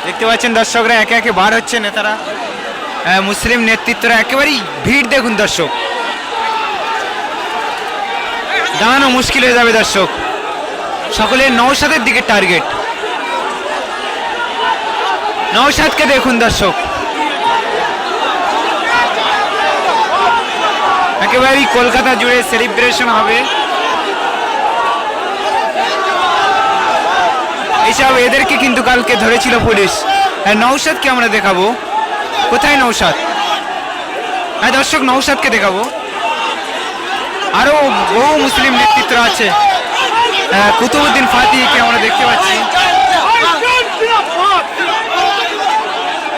দেখতে পাচ্ছেন দর্শকরা একে একে বার হচ্ছে নেতারা, মুসলিম নেতৃত্বরা একেবারেই ভিড় দেখুন দর্শক, দাঁড়ানো মুশকিল হয়ে যাবে দর্শক। সকলে নওশাদের দিকে টার্গেট, নওশাদকে দেখুন দর্শক, একেবারেই কলকাতা জুড়ে সেলিব্রেশন হবে। এইসব এদেরকে কিন্তু কালকে ধরেছিল পুলিশ। নওশাদকে আমরা দেখাবো, কোথায় নওশাদ? হ্যাঁ দর্শক, নওশাদকে দেখাবো। আরো বহু মুসলিম নেতৃত্ব আছে, কুতুবউদ্দিন ফাতিহকে আমরা দেখতে পাচ্ছি।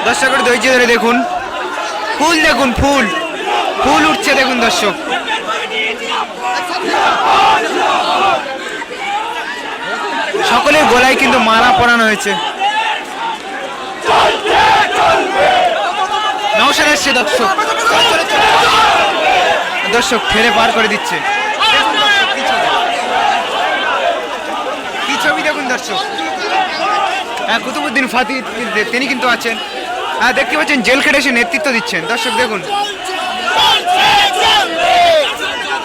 দর্শকের ধৈর্য ধরে দেখুন, ফুল দেখুন, ফুল ফুল উঠছে দেখুন দর্শক। সকলের গলায় কিন্তু মালা পরানো হয়েছে। নওশাদ এসছে দর্শক, দর্শক ঠেলে পার করে দিচ্ছে। কি ছবি দেখুন দর্শক, কুতুবউদ্দিন ফাতিহ তিনি কিন্তু আছেন, দেখতে পাচ্ছেন জেল খেটে এসে নেতৃত্ব দিচ্ছেন। দর্শক দেখুন,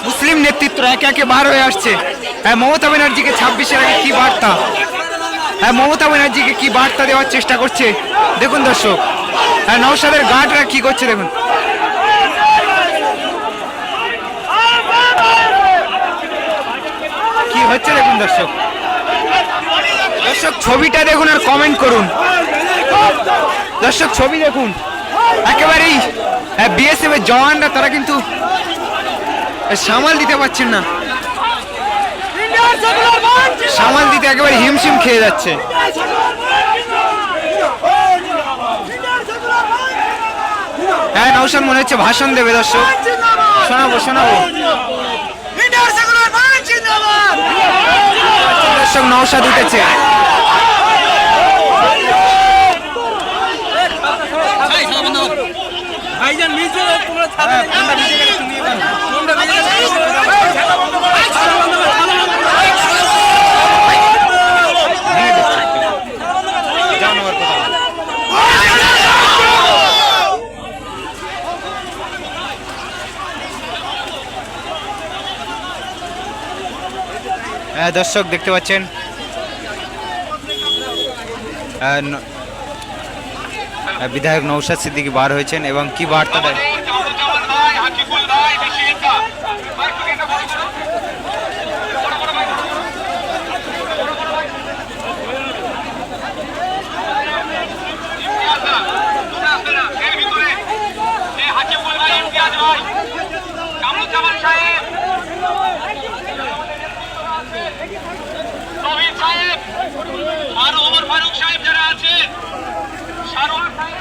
মুসলিম নেতৃত্ব একে একে বার হয়ে আসছে। মমতা ব্যানার্জিকে 26-এর আগে কি বার্তা, মমতা ব্যানার্জিকে কি বার্তা দেওয়ার চেষ্টা করছে দেখুন দর্শক। নওশাদের গার্ডরা কি করছে দেখুন। কি হচ্ছে দেখুন দর্শক। দর্শক ছবিটা দেখুন আর কমেন্ট করুন। দর্শক ছবি দেখুন, একেবারেই বিএসএফ এর জওয়ানরা তারা কিন্তু সামাল দিতে পারছেন না, সামাল দিতে একেবারে হিমশিম খেয়ে যাচ্ছে। হ্যাঁ নওশাদ মনে হচ্ছে ভাষণ দেবে দর্শক, শোনাবো শোনাবো। দর্শক নওশাদ উঠেছে, দর্শক দেখতে পাচ্ছেন বিধায়ক নওশাদ সিদ্দিকী বার হয়েছেন এবং কি বার্তা দেয়। আর ওমর ফারুক সাহেব যারা আছে, সারোয়ার সাহেব